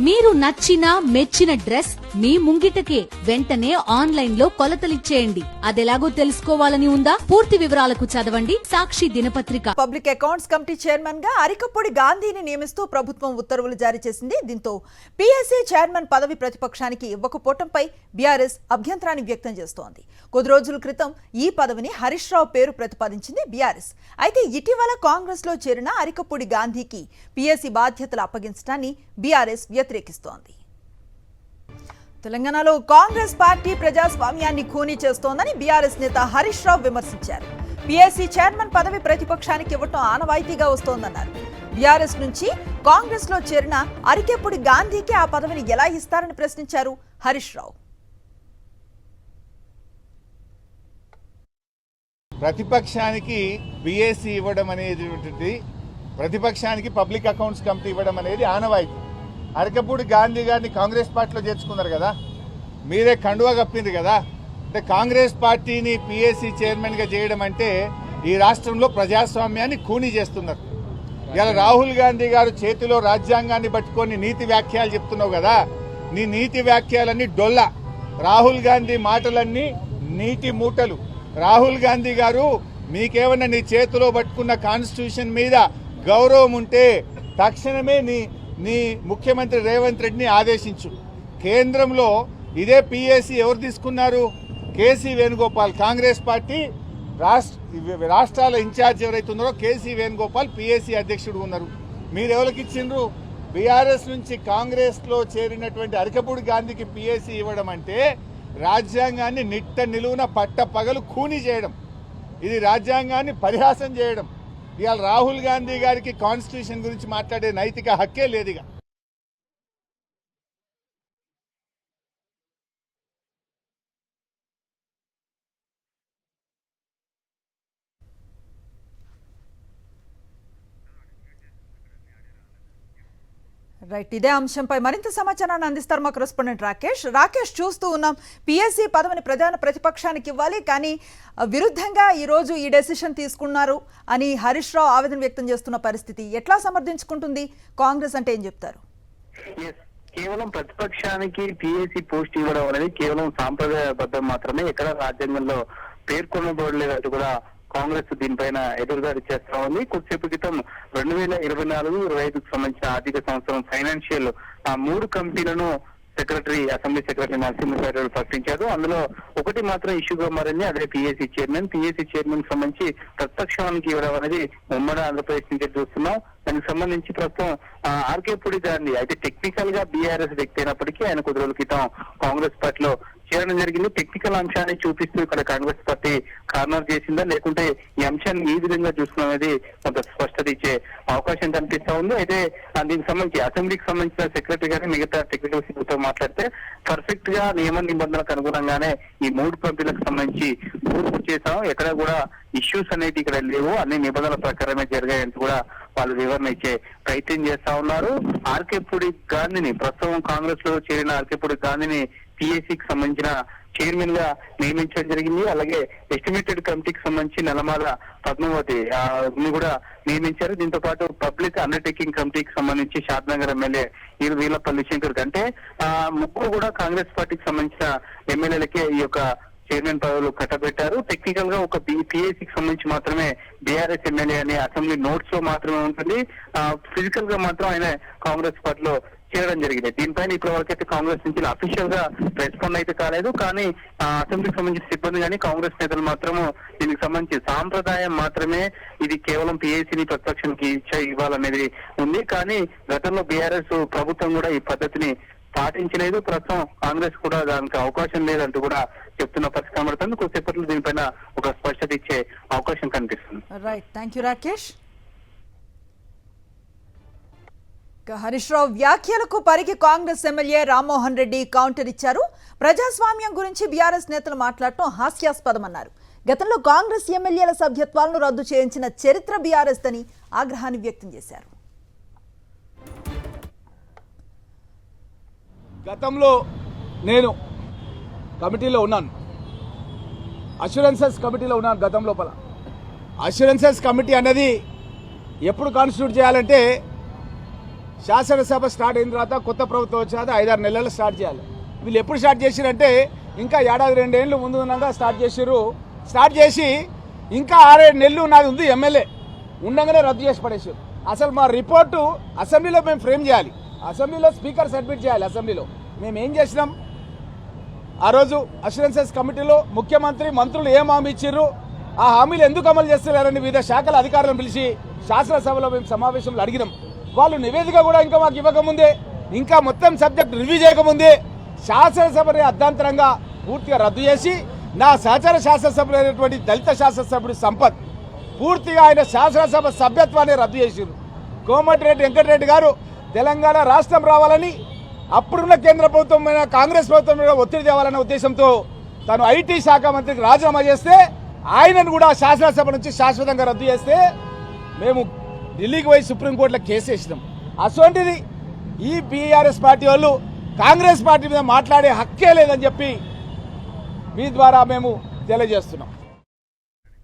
మీరు నచ్చిన మెచ్చిన డ్రెస్ మీ ముంగిటకే వెంటనే ఆన్లైన్ లో కొలతలిచ్చేయండి. అదెలాగో తెలుసుకోవాలని ఉందా? పూర్తి వివరాలకు చదవండి సాక్షి దినపత్రిక. పబ్లిక్ అకౌంట్స్ కమిటీ చైర్మన్ గా అరికపూడి గాంధీని నియమిస్తూ ప్రభుత్వం ఉత్తర్వులు జారీ చేసింది. దీంతో పీఎస్సీ చైర్మన్ పదవి ప్రతిపక్షానికి ఇవ్వకపోవడంపై బీఆర్ఎస్ అభ్యంతరాన్ని వ్యక్తం చేస్తోంది. కొద్ది రోజుల క్రితం ఈ పదవిని హరీష్ రావు పేరు ప్రతిపాదించింది బీఆర్ఎస్. అయితే ఇటీవల కాంగ్రెస్ లో చేరిన అరికపూడి గాంధీకి పీఎస్సీ బాధ్యతలు అప్పగించడాన్ని బీఆర్ఎస్ వ్యతిరేకిస్తోంది. తెలంగాణలో కాంగ్రెస్ పార్టీ ప్రజాస్వామ్యాన్ని ఖూనీ చేస్తోందని బీఆర్ఎస్ నేత హరీష్ రావు విమర్శించారు. పీఎస్సీ చైర్మన్ పదవి ప్రతిపక్షానికి ఇవ్వటం ఆనవాయితీగా వస్తోందన్నారు. బీఆర్ఎస్ నుంచి కాంగ్రెస్ లో చేరిన అరికెప్పుడు గాంధీకి ఆ పదవిని ఎలా ఇస్తారని ప్రశ్నించారు హరీష్ రావు. ప్రతిపక్షానికి పీఎస్సీ ఇవ్వడం అనేది, ప్రతిపక్షానికి పబ్లిక్ అకౌంట్స్ కమిటీ ఇవ్వడం అనేది ఆనవాయితీ. అరికపూడి గాంధీ గారిని కాంగ్రెస్ పార్టీలో చేర్చుకున్నారు కదా, మీరే కండువా కప్పింది కదా. అంటే కాంగ్రెస్ పార్టీని పీఎస్సీ చైర్మన్గా చేయడం అంటే ఈ రాష్ట్రంలో ప్రజాస్వామ్యాన్ని ఖూనీ చేస్తున్నారు. ఇలా రాహుల్ గాంధీ గారు చేతిలో రాజ్యాంగాన్ని పట్టుకొని నీతి వ్యాఖ్యలు చెప్తున్నావు కదా, నీ నీతి వ్యాఖ్యలన్నీ డొల్ల. రాహుల్ గాంధీ మాటలన్నీ నీటి మూటలు. రాహుల్ గాంధీ గారు, మీకేమన్నా నీ చేతిలో పట్టుకున్న కాన్స్టిట్యూషన్ మీద గౌరవం ఉంటే తక్షణమే నీ ముఖ్యమంత్రి రేవంత్ రెడ్డిని ఆదేశించు. కేంద్రంలో ఇదే పీఎస్సీ ఎవరు తీసుకున్నారు? కేసీ వేణుగోపాల్. కాంగ్రెస్ పార్టీ రాష్ట్రాల ఇన్ఛార్జ్ ఎవరైతే ఉన్నారో కేసీ వేణుగోపాల్ పీఎస్సీ అధ్యక్షుడు ఉన్నారు. మీరు ఎవరికి ఇచ్చిండ్రు? బీఆర్ఎస్ నుంచి కాంగ్రెస్లో చేరినటువంటి అరికపూడి గాంధీకి పీఎస్సీ ఇవ్వడం అంటే రాజ్యాంగాన్ని నిట్ట నిలువున పట్ట పగలు ఖూనీ చేయడం, ఇది రాజ్యాంగాన్ని పరిహాసం చేయడం. ఇవాళ రాహుల్ గాంధీ గారికి కాన్స్టిట్యూషన్ గురించి మాట్లాడే నైతిక హక్కే లేదుగా. రైట్, ఇదే అంశంపై మరింత సమాచారాన్ని అందిస్తారు మా కరెస్పాండెంట్ రాకేష్. చూస్తూ ఉన్నాం, పీఎస్సీ పదవిని ప్రధాన ప్రతిపక్షానికి ఇవ్వాలి, కానీ విరుద్ధంగా ఈరోజు ఈ డెసిషన్ తీసుకున్నారు అని హరీష్ రావు ఆవేదన వ్యక్తం చేస్తున్న పరిస్థితి ఎట్లా సమర్థించుకుంటుంది కాంగ్రెస్? అంటే ఏం చెప్తారు? కేవలం ప్రతిపక్షానికి పీఎస్సీ పోస్ట్ ఇవ్వడం అనేది కేవలం సాంప్రదాయబద్ధం మాత్రమే, ఎక్కడ రాజ్యాంగంలో పేర్కొనబడలేదంటూ కూడా కాంగ్రెస్ దీనిపైన ఎదురుదాడి చేస్తా ఉంది. కొద్దిసేపు క్రితం 2024-25కు సంబంధించిన ఆర్థిక సంవత్సరం ఫైనాన్షియల్ 3 కమిటీలను అసెంబ్లీ సెక్రటరీ నరసింహారెడ్డి ప్రకటించారు. అందులో ఒకటి మాత్రం ఇష్యూగా మారింది, అదే పీఎస్సీ చైర్మన్ సంబంధించి ప్రతిపక్షానికి ఇవ్వడం అనేది ఉమ్మడి ఆంధ్రప్రదేశ్ నుంచి చూస్తున్నాం. దానికి సంబంధించి ప్రస్తుతం ఆర్కేపూడి గాంధీ అయితే టెక్నికల్ గా బీఆర్ఎస్ వ్యక్తి అయినప్పటికీ ఆయన కొద్ది రోజుల క్రితం కాంగ్రెస్ పార్టీలో చేరడం జరిగింది. టెక్నికల్ అంశాన్ని చూపిస్తూ ఇక్కడ కాంగ్రెస్ పార్టీ కార్నర్ చేసిందా, లేకుంటే ఈ అంశాన్ని ఈ విధంగా చూసుకున్నది కొంత స్పష్టత ఇచ్చే అవకాశం కనిపిస్తా ఉంది. అయితే దీనికి సంబంధించి అసెంబ్లీకి సంబంధించిన సెక్రటరీ గానీ మిగతా టెక్నికల్ సిబ్బందితో మాట్లాడితే పర్ఫెక్ట్ గా నియమ నిబంధనలకు అనుగుణంగానే ఈ 3 కమిటీలకు సంబంధించి పూర్తి చేశాం, ఎక్కడ కూడా ఇష్యూస్ అనేవి ఇక్కడ లేవు, అన్ని నిబంధనల ప్రకారమే జరిగాయంటూ కూడా వాళ్ళు వివరణ ఇచ్చే ప్రయత్నం చేస్తా ఉన్నారు. ఆర్కేపూడి గాంధీని, ప్రస్తుతం కాంగ్రెస్ లో చేరిన ఆర్కేపూడి గాంధీని పీఎస్సీకి సంబంధించిన చైర్మన్ గా నియమించడం జరిగింది. అలాగే ఎస్టిమేటెడ్ కమిటీకి సంబంధించి నల్లమాల పద్మావతి కూడా నియమించారు. దీంతో పాటు పబ్లిక్ అండర్టేకింగ్ కమిటీకి సంబంధించి షాద్నగర్ ఎమ్మెల్యే వీలపల్లి శంకర్ అంటే ముగ్గురు కూడా కాంగ్రెస్ పార్టీకి సంబంధించిన ఎమ్మెల్యేలకే ఈ యొక్క చైర్మన్ పదవులు కట్టబెట్టారు. టెక్నికల్ గా ఒక పీఎస్సీకి సంబంధించి మాత్రమే బీఆర్ఎస్ ఎమ్మెల్యే అనే అసెంబ్లీ నోట్స్ లో మాత్రమే ఉంటుంది. ఫిజికల్ గా మాత్రం ఆయన కాంగ్రెస్ పార్టీలో చేరడం జరిగింది. దీనిపైన ఇప్పటి వరకు అయితే కాంగ్రెస్ నుంచి అఫీషియల్ గా రెస్పాండ్ అయితే కాలేదు, కానీ అసెంబ్లీకి సంబంధించిన సిబ్బంది కానీ కాంగ్రెస్ నేతలు మాత్రము దీనికి సంబంధించి సాంప్రదాయం మాత్రమే, ఇది కేవలం పీఎస్సీని ప్రతిపక్షానికి ఇవ్వాలనేది ఉంది. కానీ గతంలో బీఆర్ఎస్ ప్రభుత్వం కూడా ఈ పద్ధతిని పాటించలేదు, ప్రస్తుతం కాంగ్రెస్ కూడా దానికి అవకాశం లేదంటూ కూడా చెప్తున్న పరిస్థితి కనబడుతుంది. కొద్దిసేపట్లో దీనిపైన ఒక స్పష్టత ఇచ్చే అవకాశం కనిపిస్తుంది. Right, thank you Rakesh. Harish Rao వ్యాఖ్యలకు పరిగి కాంగ్రెస్ ఎమ్మెల్యే రామ్మోహన్ రెడ్డి కౌంటర్ ఇచ్చారు. ప్రజాస్వామ్యం గురించి బీఆర్ఎస్ నేతలు మాట్లాడటం హాస్యాస్పదమన్నారు. గతంలో కాంగ్రెస్ ఎమ్మెల్యేల సభ్యత్వాలను రద్దు చేయించిన చరిత్ర బీఆర్ఎస్ అని ఆగ్రహాన్ని వ్యక్తం చేశారు. గతంలో నేను కమిటీలో ఉన్నాను, అష్యూరెన్సెస్ కమిటీలో ఉన్నాను. గతం లోపల అష్యూరెన్సెస్ కమిటీ అన్నది ఎప్పుడు కాన్స్టిట్యూట్ చేయాలంటే శాసనసభ స్టార్ట్ అయిన తర్వాత కొత్త ప్రభుత్వం వచ్చాక 5-6 నెలలు స్టార్ట్ చేయాలి. వీళ్ళు ఎప్పుడు స్టార్ట్ చేసిరంటే ఇంకా 1-2 ఏళ్ళు ముందు ఉన్నాగా స్టార్ట్ చేసిర్రు. స్టార్ట్ చేసి ఇంకా 6-7 నెలలు నాది ఉంది ఎమ్మెల్యే ఉండగానే రద్దు చేసి పడేసారు. అసలు మా రిపోర్టు అసెంబ్లీలో మేము ఫ్రేమ్ చేయాలి, అసెంబ్లీలో స్పీకర్ సబ్మిట్ చేయాలి. అసెంబ్లీలో మేము ఏం చేసినాం, ఆ రోజు అష్యూరెన్సెస్ కమిటీలో ముఖ్యమంత్రి మంత్రులు ఏం హామీ ఇచ్చారు, ఆ హామీలు ఎందుకు అమలు చేస్తలేరని వివిధ శాఖల అధికారులను పిలిచి శాసనసభలో మేము సమావేశంలో అడిగినాం. వాళ్ళు నివేదిక కూడా ఇంకా మాకు ఇవ్వకముందే, ఇంకా మొత్తం సబ్జెక్ట్ రివ్యూ చేయకముందే శాసనసభని అర్ధాంతరంగా పూర్తిగా రద్దు చేసి నా సహచర శాసనసభ్యులు అయినటువంటి దళిత శాసనసభ్యుడు సంపత్ పూర్తిగా ఆయన శాసనసభ సభ్యత్వాన్ని రద్దు చేసారు. కోమటిరెడ్డి వెంకటరెడ్డి గారు తెలంగాణ రాష్ట్రం రావాలని అప్పుడున్న కేంద్ర ప్రభుత్వం కాంగ్రెస్ ప్రభుత్వం మీద ఒత్తిడి తేవాలనే ఉద్దేశంతో తను ఐటీ శాఖ మంత్రికి రాజీనామా చేస్తే ఆయనను కూడా శాసనసభ నుంచి శాశ్వతంగా రద్దు చేస్తే మేము ఢిల్లీకి పోయి సుప్రీంకోర్టులో కేసు వేసినాం. అటువంటిది ఈ బీఆర్ఎస్ పార్టీ వాళ్ళు కాంగ్రెస్ పార్టీ మీద మాట్లాడే హక్కే లేదని చెప్పి మీ ద్వారా మేము తెలియజేస్తున్నాం.